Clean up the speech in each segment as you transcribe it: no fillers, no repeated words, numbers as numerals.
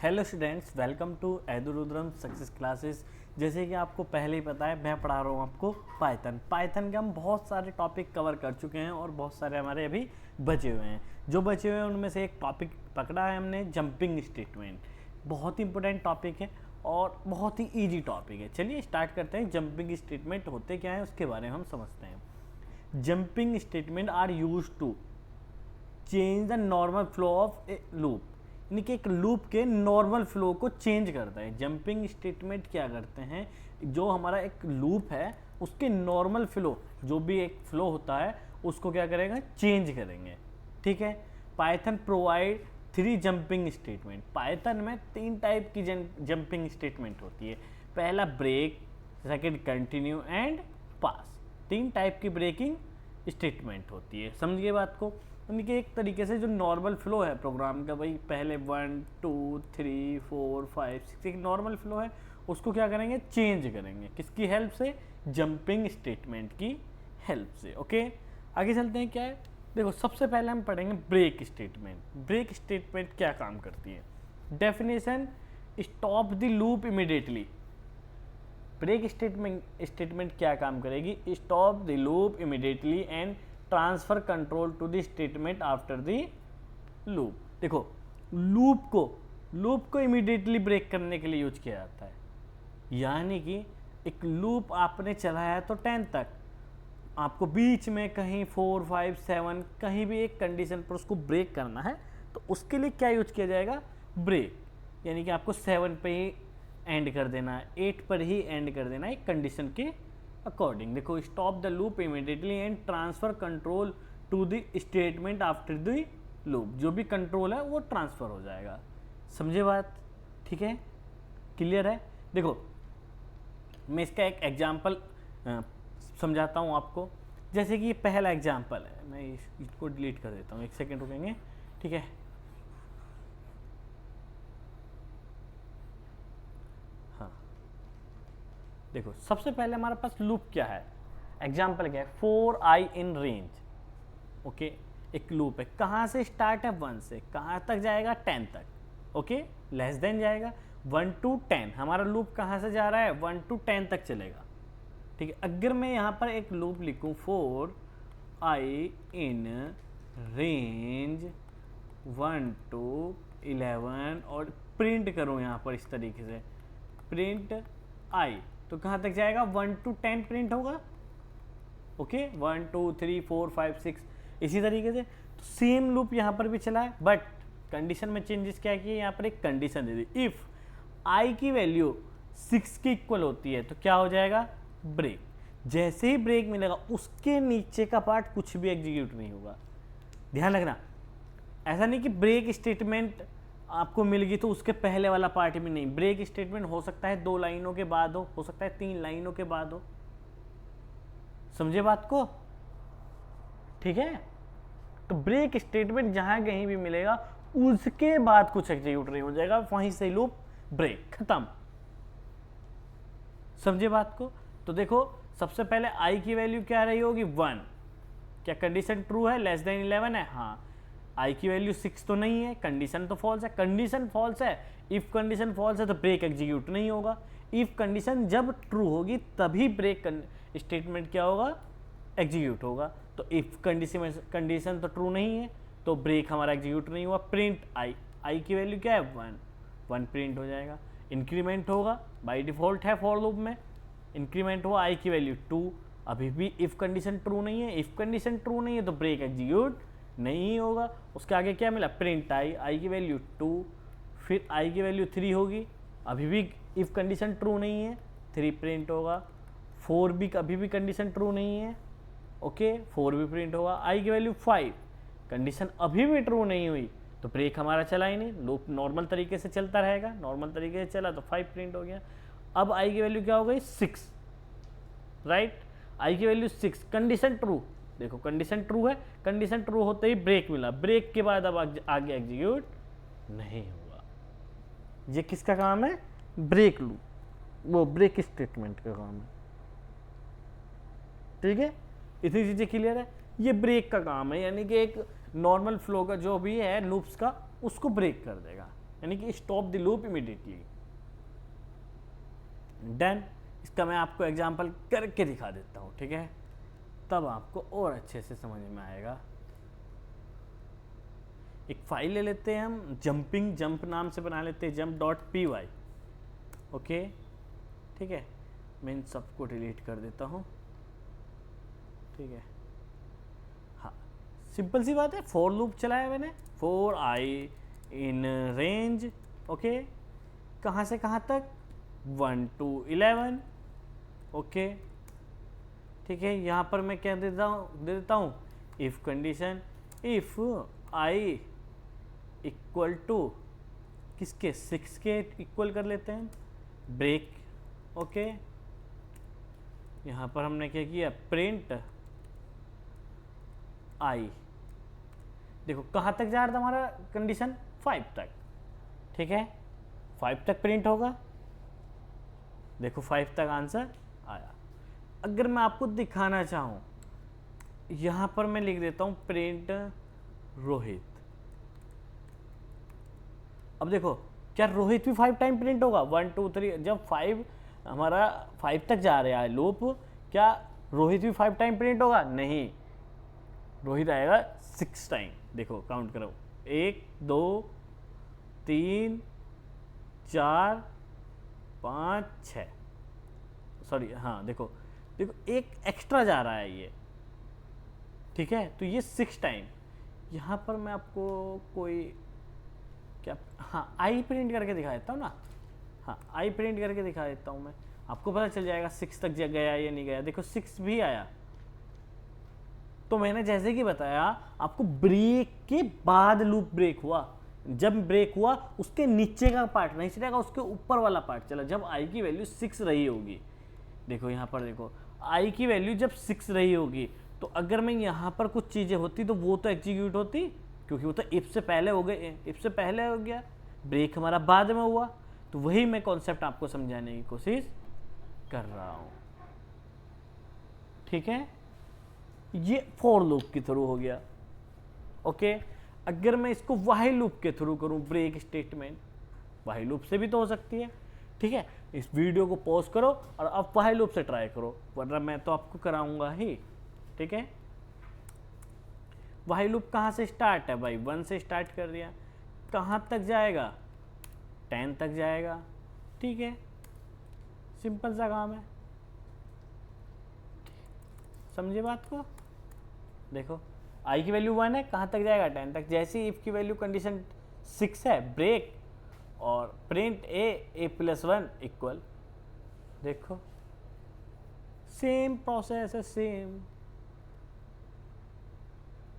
Hello students, welcome to Edurudram success classes. जैसे कि आपको पहले ही पता है, मैं पढ़ा रहा हूँ आपको पाइथन के हम बहुत सारे टॉपिक कवर कर चुके हैं और बहुत सारे हमारे अभी बचे हुए हैं। जो बचे हुए हैं उनमें से एक टॉपिक पकड़ा है हमने, जंपिंग स्टेटमेंट। बहुत ही इंपॉर्टेंट टॉपिक है और बहुत ही ईजी टॉपिक है। चलिए स्टार्ट करते हैं। जंपिंग स्टेटमेंट होते क्या है उसके बारे में हम समझते हैं। Jumping statement are use to change the normal flow of a loop, यानी कि एक लूप के नॉर्मल फ्लो को चेंज करता है। जंपिंग स्टेटमेंट क्या करते हैं, जो हमारा एक लूप है उसके नॉर्मल फ्लो, जो भी एक फ्लो होता है उसको क्या करेगा, चेंज करेंगे। ठीक है। Python provide 3 jumping statement. Python में 3 टाइप की जंपिंग स्टेटमेंट होती है। पहला break, second continue and pass. 3 type की ब्रेकिंग स्टेटमेंट होती है। समझिए बात को। यानी कि एक तरीके से जो नॉर्मल फ्लो है प्रोग्राम का, भाई पहले 1 2 3 4 5 6 एक नॉर्मल फ्लो है, उसको क्या करेंगे, चेंज करेंगे। किसकी हेल्प से? जंपिंग स्टेटमेंट की हेल्प से। ओके, आगे चलते हैं। क्या है, देखो सबसे पहले हम पढ़ेंगे ब्रेक स्टेटमेंट। ब्रेक स्टेटमेंट क्या काम करती है? Definition, stop the loop immediately. Break statement क्या काम करेगी? Stop the loop immediately and transfer control to the statement after the loop. देखो लूप को इमीडिएटली ब्रेक करने के लिए यूज किया जाता है। यानी कि एक लूप आपने चलाया है तो 10 तक, आपको बीच में कहीं 4 5 7 कहीं भी एक कंडीशन पर उसको ब्रेक करना है, तो उसके लिए क्या यूज किया जाएगा? ब्रेक। यानी कि आपको 7 पे ही एंड कर देना है, 8 पर ही एंड कर देना है एक कंडीशन के अकॉर्डिंग। देखो, stop the loop immediately and transfer control to the statement after the loop. जो भी कंट्रोल है वो ट्रांसफर हो जाएगा। समझे बात? ठीक है, क्लियर है? देखो मैं इसका एक एग्जांपल समझाता हूँ आपको। जैसे कि ये पहला एग्जांपल है, मैं इसको डिलीट कर देता हूँ, 1 सेकेंड रुकेंगे। ठीक है, हाँ देखो सबसे पहले हमारे पास लूप क्या है, एग्जाम्पल क्या है, 4i इन रेंज। ओके, एक लूप है, कहाँ से स्टार्ट है? 1 से, कहाँ तक जाएगा? 10 तक। ओके, लेस देन जाएगा 1 to 10। हमारा लूप कहाँ से जा रहा है? 1 to 10 तक चलेगा। ठीक है, अगर मैं यहाँ पर एक लूप लिखूँ 4i इन रेंज 1 to 11 और प्रिंट करूँ यहाँ पर इस तरीके से, प्रिंट i, तो कहाँ तक जाएगा? 1 to 10 प्रिंट होगा। ओके, 1 2 3 4 5 6 इसी तरीके से। तो सेम लूप यहाँ पर भी चला है, बट कंडीशन में चेंजेस क्या किए, यहाँ पर एक condition they the, if i की वैल्यू 6 के इक्वल होती है तो क्या हो जाएगा? ब्रेक। जैसे ही ब्रेक मिलेगा उसके नीचे का पार्ट कुछ भी एग्जीक्यूट नहीं होगा। ध्यान रखना, ऐसा नहीं कि ब्रेक स्टेटमेंट आपको मिल गई तो उसके पहले वाला पार्ट भी नहीं। ब्रेक स्टेटमेंट हो सकता है 2 लाइनों के बाद हो सकता है 3 लाइनों के बाद हो। समझे बात को? ठीक है, तो ब्रेक स्टेटमेंट जहां कहीं भी मिलेगा उसके बाद कुछ एग्जीक्यूट नहीं हो जाएगा, वहीं से लूप ब्रेक, खत्म। समझे बात को? तो देखो सबसे पहले i की वैल्यू क्या रही होगी? 1। क्या कंडीशन ट्रू है? लेस देन 11 है। हाँ, i की वैल्यू 6 तो नहीं है, कंडीशन तो फॉल्स है। कंडीशन फॉल्स है, इफ कंडीशन फॉल्स है तो ब्रेक एग्जीक्यूट नहीं होगा। इफ कंडीशन जब ट्रू होगी तभी ब्रेक स्टेटमेंट क्या होगा? एग्जीक्यूट होगा। तो इफ कंडीशन तो ट्रू नहीं है तो ब्रेक हमारा एग्जीक्यूट नहीं हुआ। प्रिंट i की वैल्यू क्या है? 1 प्रिंट हो जाएगा। इंक्रीमेंट होगा, बाय डिफॉल्ट है फॉर लूप में, इंक्रीमेंट हुआ i की वैल्यू 2। अभी भी इफ कंडीशन ट्रू नहीं है, इफ कंडीशन ट्रू नहीं है तो ब्रेक एग्जीक्यूट नहीं होगा। उसके आगे क्या मिला? प्रिंट i की वैल्यू 2, फिर i की वैल्यू 3 होगी, अभी भी इफ कंडीशन ट्रू नहीं है, 3 प्रिंट होगा। 4 भी अभी भी कंडीशन ट्रू नहीं है, ओके 4 भी प्रिंट होगा। i की वैल्यू 5, कंडीशन अभी भी ट्रू नहीं हुई तो ब्रेक हमारा चला ही नहीं, लूप नॉर्मल तरीके से चलता रहेगा। नॉर्मल तरीके से चला तो 5 प्रिंट हो गया। अब i की वैल्यू क्या हो गई? 6, राइट। i की वैल्यू 6, कंडीशन ट्रू। देखो कंडीशन ट्रू है, कंडीशन ट्रू होते ही ब्रेक मिला, ब्रेक के बाद अब आगे एग्जीक्यूट नहीं होगा। ये किसका काम है? ब्रेक लूप, वो ब्रेक स्टेटमेंट का काम है। ठीक है, इतनी चीजें क्लियर है। ये ब्रेक का काम है, यानी कि एक नॉर्मल फ्लो का जो भी है लूप्स का उसको ब्रेक कर देगा। यानी कि stop the loop immediately. Done. इसका मैं आपको एग्जांपल करके दिखा देता हूँ, ठीक है, तब आपको और अच्छे से समझ में आएगा। एक फाइल ले लेते हैं हम, जंप नाम से बना लेते हैं, jump.py। ओके, ठीक है, मैं इन सबको डिलीट कर देता हूँ, ठीक है। हाँ, सिंपल सी बात है, फॉर लूप चलाया मैंने, for I in range, okay, कहाँ से कहाँ तक, 1 to 11, ओके, ठीक है। यहाँ पर मैं क्या दे देता हूँ, if condition, if i equal to किसके, 6 के इक्वल कर लेते हैं, ब्रेक, ओके। यहाँ पर हमने क्या किया, प्रिंट आई, देखो कहाँ तक जा रहा था हमारा कंडीशन, 5 तक, ठीक है, 5 तक प्रिंट होगा, देखो 5 तक आंसर आया। अगर मैं आपको दिखाना चाहूँ, यहाँ पर मैं लिख देता हूँ प्रिंट रोहित। अब देखो क्या रोहित भी 5 टाइम प्रिंट होगा, 1 2 3, जब 5 हमारा 5 तक जा रहा है लूप, क्या रोहित भी 5 टाइम प्रिंट होगा, नहीं, रोहित आएगा 6 टाइम। देखो काउंट करो, 1 2 3 4 5 6, सॉरी हाँ, देखो एक एक्स्ट्रा जा रहा है ये, ठीक है, तो ये 6 टाइम। यहाँ पर मैं आपको कोई क्या, हाँ आई प्रिंट करके दिखा देता हूँ ना, हाँ आई प्रिंट करके दिखा देता हूँ मैं, आपको पता चल जाएगा 6 तक गया या नहीं गया। देखो 6 भी आया, तो मैंने जैसे कि बताया आपको, ब्रेक के बाद लूप ब्रेक हुआ, जब ब्रेक हुआ उसके नीचे का पार्ट नहीं चलेगा, उसके ऊपर वाला पार्ट चला, जब आई की वैल्यू 6 रही होगी। देखो यहाँ पर देखो, आई की वैल्यू जब 6 रही होगी, तो अगर मैं यहाँ पर कुछ चीज़ें होती तो वो तो एग्जीक्यूट होती, क्योंकि वो तो इफ से पहले हो गए, इफ से पहले हो गया, ब्रेक हमारा बाद में हुआ। तो वही मैं कॉन्सेप्ट आपको समझाने की कोशिश कर रहा हूँ, ठीक है। ये फॉर लूप के थ्रू हो गया, ओके। अगर मैं इसको व्हाइल लूप के थ्रू करूं, ब्रेक स्टेटमेंट, व्हाइल लूप से भी तो हो सकती है, ठीक है। इस वीडियो को पॉज करो और अब व्हाइल लूप से ट्राई करो, वरना मैं तो आपको कराऊंगा ही, ठीक है। व्हाइल लूप कहाँ से स्टार्ट है भाई, 1 से स्टार्ट कर दिया, कहाँ तक जाएगा, 10 तक जाएगा, ठीक है, सिंपल सा काम है, समझे बात को। देखो आई की वैल्यू 1 है, कहाँ तक जाएगा, 10 तक। जैसे इफ की वैल्यू कंडीशन 6 है, ब्रेक और प्रिंट ए प्लस 1 इक्वल, देखो सेम प्रोसेस है, सेम,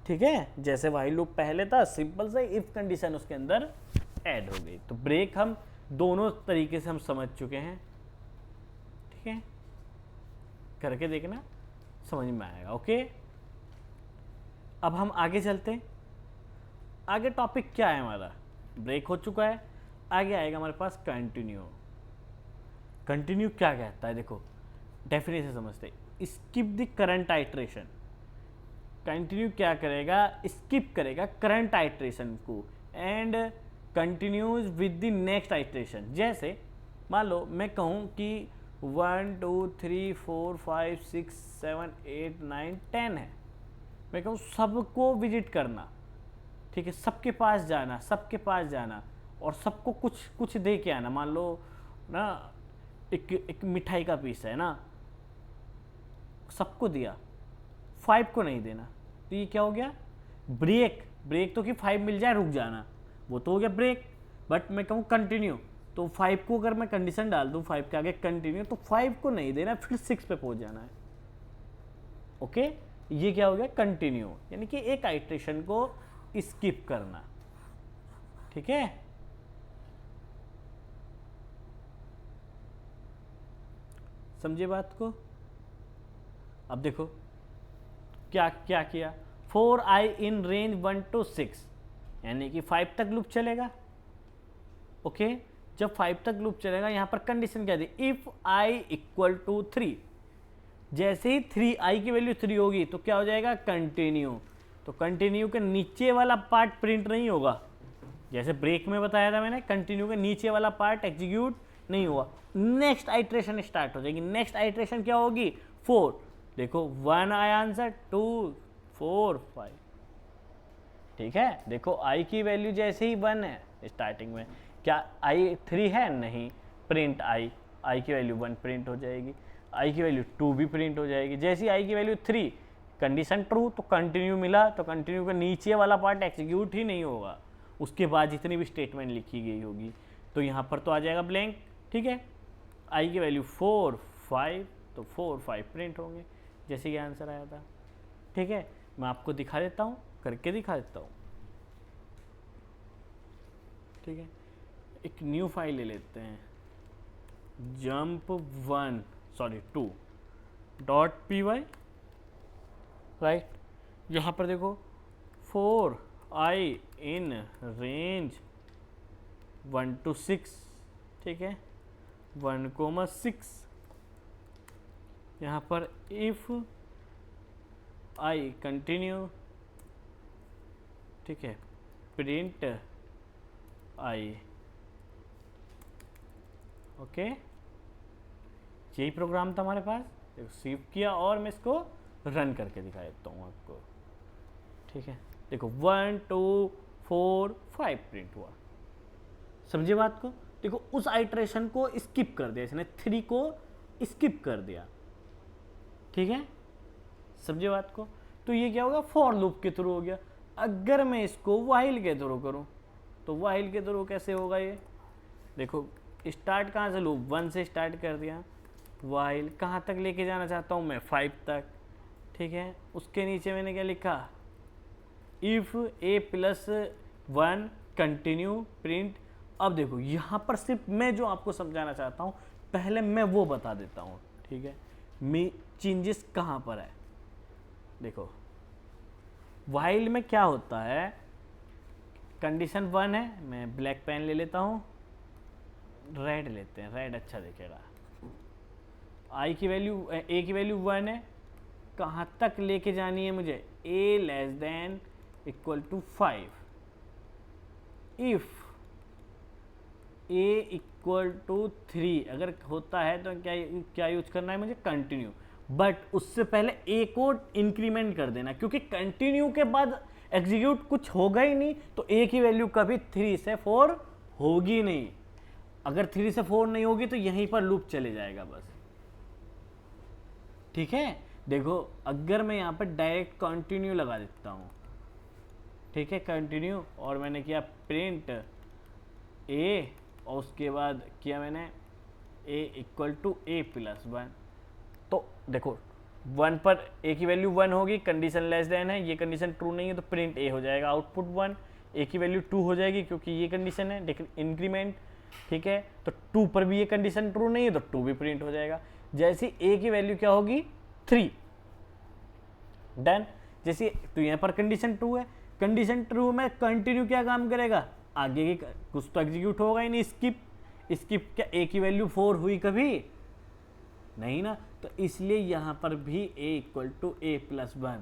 ठीक है। जैसे व्हाइल लूप पहले था, सिंपल से इफ कंडीशन उसके अंदर ऐड हो गई। तो ब्रेक हम दोनों तरीके से हम समझ चुके हैं, ठीक है, करके देखना समझ में आएगा, ओके। अब हम आगे चलते हैं, आगे टॉपिक क्या है हमारा, ब्रेक हो चुका है, आगे आएगा हमारे पास कंटिन्यू। कंटिन्यू क्या कहता है, देखो डेफिनेशन समझते, skip the current iteration. Continue क्या करेगा, स्किप करेगा करंट आइट्रेशन को and continues with the next iteration. जैसे मान लो मैं कहूँ कि 1 2 3 4 5 6 7 8 9 10 है, मैं कहूँ सबको विजिट करना, ठीक है, सबके पास जाना, सबके पास जाना और सबको कुछ कुछ दे के आना। मान लो ना एक मिठाई का पीस है ना, सबको दिया, 5 को नहीं देना, तो ये क्या हो गया, ब्रेक। ब्रेक तो कि 5 मिल जाए रुक जाना, वो तो हो गया ब्रेक। बट मैं कहूँ कंटिन्यू, तो 5 को अगर मैं कंडीशन डाल दूँ 5 के आगे कंटिन्यू, तो 5 को नहीं देना, फिर 6 पे पहुँच जाना है, ओके। ये क्या हो गया, कंटिन्यू, यानी कि एक आइट्रेशन को स्किप करना, ठीक है। समझे बात को। अब देखो क्या क्या किया, 4i इन रेंज 1 to 6, यानी कि 5 तक लूप चलेगा, ओके। जब 5 तक लूप चलेगा, यहाँ पर कंडीशन क्या दी, इफ i इक्वल टू 3, जैसे ही 3i की वैल्यू 3 होगी तो क्या हो जाएगा, कंटिन्यू। तो कंटिन्यू के नीचे वाला पार्ट प्रिंट नहीं होगा, जैसे ब्रेक में बताया था मैंने, कंटिन्यू के नीचे वाला पार्ट एग्जीक्यूट नहीं हुआ, नेक्स्ट आइट्रेशन स्टार्ट हो जाएगी। नेक्स्ट आइट्रेशन क्या होगी? 4। देखो 1 आया आंसर, 2 4 5। ठीक है, देखो आई की वैल्यू जैसे ही 1 है स्टार्टिंग में, क्या आई 3 है? नहीं, प्रिंट आई, आई की वैल्यू 1 प्रिंट हो जाएगी, आई की वैल्यू 2 भी प्रिंट हो जाएगी। जैसे ही आई की वैल्यू 3, कंडीशन ट्रू, तो कंटिन्यू मिला, तो कंटिन्यू का नीचे वाला पार्ट एग्जीक्यूट ही नहीं होगा, उसके बाद जितनी भी स्टेटमेंट लिखी गई होगी, तो यहाँ पर तो आ जाएगा ब्लैंक। ठीक है, आई की वैल्यू 4 5, तो 4 5 प्रिंट होंगे, जैसे ये आंसर आया था। ठीक है, मैं आपको दिखा देता हूँ, करके दिखा देता हूँ। ठीक है, एक न्यू फाइल ले लेते हैं, jump2.py, राइट। यहाँ पर देखो 4i इन रेंज 1 to 6, ठीक है, 1,6। यहाँ पर इफ आई कंटिन्यू, ठीक है, प्रिंट आई। ओके, यही प्रोग्राम था हमारे पास। देखो सेव किया और मैं इसको रन करके दिखा देता हूँ आपको। ठीक है, देखो 1 2 4 5 प्रिंट हुआ। समझे बात को? देखो उस आइट्रेशन को स्किप कर दिया इसने, 3 को स्किप कर दिया। ठीक है, समझे बात को? तो ये क्या होगा? फॉर लूप के थ्रू हो गया। अगर मैं इसको व्हाइल के थ्रू करूँ तो व्हाइल के थ्रू कैसे होगा? ये देखो स्टार्ट कहाँ से, लूप 1 से स्टार्ट कर दिया, व्हाइल कहाँ तक लेके जाना चाहता हूँ मैं? 5 तक। ठीक है, उसके नीचे मैंने क्या लिखा? If a plus 1 continue print. अब देखो यहाँ पर सिर्फ मैं जो आपको समझाना चाहता हूँ, पहले मैं वो बता देता हूँ। ठीक है, मैं चेंजेस कहाँ पर है? देखो व्हाइल में क्या होता है, कंडीशन 1 है, मैं ब्लैक पेन ले लेता हूँ, रेड लेते हैं, रेड अच्छा दिखेगा। आई की वैल्यू, ए की वैल्यू 1 है, कहाँ तक लेके जानी है मुझे? a less than equal to 5। If a equal to 3 अगर होता है तो क्या यूज करना है मुझे? कंटिन्यू। बट उससे पहले a को इंक्रीमेंट कर देना, क्योंकि कंटिन्यू के बाद एग्जीक्यूट कुछ होगा ही नहीं, तो a की वैल्यू कभी 3 से 4 होगी नहीं। अगर 3 से 4 नहीं होगी तो यहीं पर लूप चले जाएगा बस। ठीक है, देखो अगर मैं यहाँ पर डायरेक्ट कंटिन्यू लगा देता हूँ, ठीक है, कंटिन्यू, और मैंने किया प्रिंट a, और उसके बाद किया मैंने a equal to a plus 1, तो देखो 1 पर a की वैल्यू 1 होगी, कंडीशन लेस देन है, ये कंडीशन ट्रू नहीं है तो प्रिंट a हो जाएगा, आउटपुट 1। a की वैल्यू 2 हो जाएगी क्योंकि ये कंडीशन है, लेकिन इंक्रीमेंट। ठीक है, तो 2 पर भी ये कंडीशन ट्रू नहीं है तो 2 भी प्रिंट हो जाएगा। जैसे a की वैल्यू क्या होगी? 3। डन। जैसे तो यहाँ पर कंडीशन 2 है, कंडीशन ट्रू में कंटिन्यू क्या काम करेगा? आगे की कुछ तो एग्जीक्यूट होगा ही नहीं, स्किप क्या a की वैल्यू 4 हुई कभी? नहीं ना, तो इसलिए यहाँ पर भी a equal to a plus 1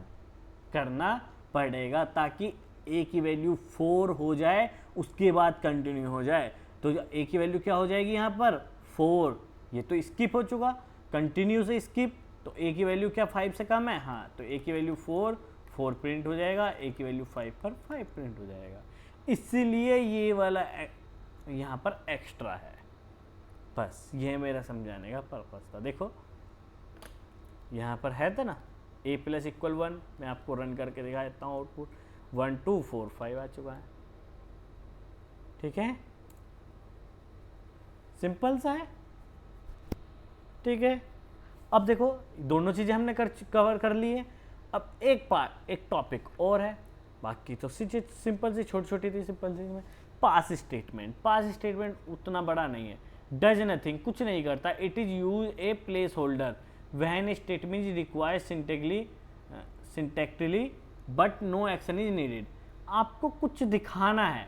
करना पड़ेगा, ताकि a की वैल्यू 4 हो जाए, उसके बाद कंटिन्यू हो जाए। तो a की वैल्यू क्या हो जाएगी यहाँ पर? 4। ये तो स्किप हो चुका, कंटिन्यू से स्किप, तो a की वैल्यू क्या 5 से कम है? हाँ, तो a की वैल्यू 4 प्रिंट हो जाएगा, a की वैल्यू 5 पर 5 प्रिंट हो जाएगा। इसलिए ये वाला यहाँ पर एक्स्ट्रा है, बस ये मेरा समझाने का पर्पस था। देखो यहाँ पर है था ना a प्लस इक्वल 1, मैं आपको रन करके दिखा देता हूँ, आउटपुट 1 2 4 5 आ चुका है। ठीक है, सिंपल सा है। ठीक है, अब देखो दोनों चीज़ें हमने कवर कर ली है। अब एक टॉपिक और है, बाकी तो सिंपल सी छोटी छोटी थी, सिंपल सी में पास स्टेटमेंट उतना बड़ा नहीं है, डज नथिंग, कुछ नहीं करता। It is use a place holder when statement is required syntactically but no action is needed. आपको कुछ दिखाना है,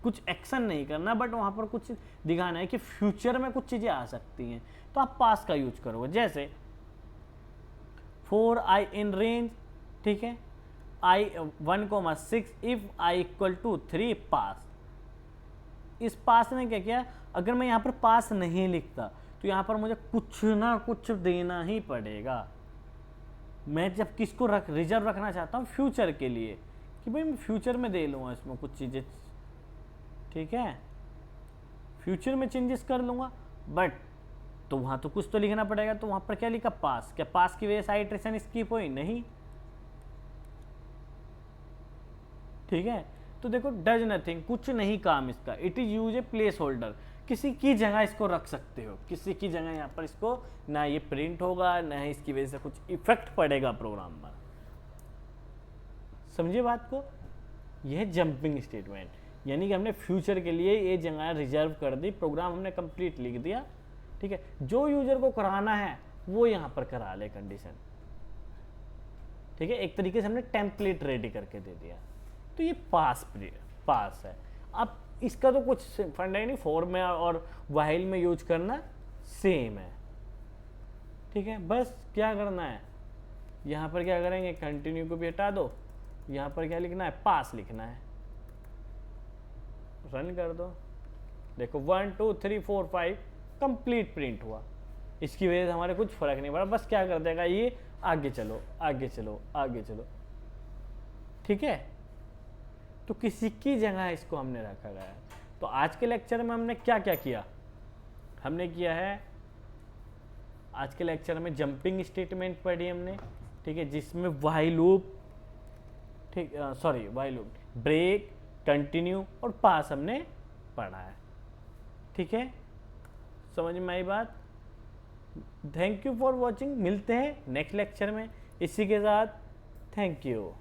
कुछ एक्शन नहीं करना, बट वहाँ पर कुछ दिखाना है कि फ्यूचर में कुछ चीज़ें आ सकती हैं, तो आप पास का यूज करोगे। जैसे 4i इन रेंज, ठीक है, i 1,6 if i equal to 3 pass. इस पास ने क्या किया, अगर मैं यहाँ पर पास नहीं लिखता तो यहाँ पर मुझे कुछ ना कुछ देना ही पड़ेगा। मैं जब किसको रिजर्व रखना चाहता हूँ फ्यूचर के लिए, कि भाई मैं फ्यूचर में दे लूँगा इसमें कुछ चीज़ें, ठीक है, फ्यूचर में चेंजेस कर लूँगा, बट तो वहाँ तो कुछ तो लिखना पड़ेगा। तो वहाँ पर क्या लिखा, पास। क्या पास की वजह से आइट्रेशन स्किप हुई? नहीं, ठीक है। तो देखो डज नथिंग, कुछ नहीं काम इसका। It is use a place holder, किसी की जगह इसको रख सकते हो, किसी की जगह यहाँ पर इसको, ना ये प्रिंट होगा ना ही इसकी वजह से कुछ इफेक्ट पड़ेगा प्रोग्राम पर। समझिए बात को। यह जंपिंग स्टेटमेंट, यानी कि हमने फ्यूचर के लिए ये जगह रिजर्व कर दी, प्रोग्राम हमने कंप्लीट लिख दिया, ठीक है। जो यूजर को कराना है वो यहाँ पर करा ले कंडीशन, ठीक है। एक तरीके से हमने टेम्पलेट रेडी करके दे दिया। तो ये पास है। अब इसका तो कुछ फंडा ही नहीं, फॉर में और वाइल में यूज करना सेम है, ठीक है। बस क्या करना है, यहाँ पर क्या करेंगे, कंटिन्यू को भी हटा दो, यहाँ पर क्या लिखना है, पास लिखना है, रन कर दो। देखो 1 2 3 4 5 कंप्लीट प्रिंट हुआ। इसकी वजह से हमारे कुछ फर्क नहीं पड़ा, बस क्या कर देगा ये, आगे चलो आगे चलो आगे चलो, ठीक है। तो किसी की जगह इसको हमने रखा गया है। तो आज के लेक्चर में हमने क्या क्या किया, हमने किया है आज के लेक्चर में जंपिंग स्टेटमेंट पढ़ी हमने, ठीक है, जिसमें व्हाइल लूप, ठीक, sorry while loop, break, continue और पास हमने पढ़ा है, ठीक है। समझ में आई बात। थैंक यू फॉर वॉचिंग, मिलते हैं नेक्स्ट लेक्चर में इसी के साथ। Thank you.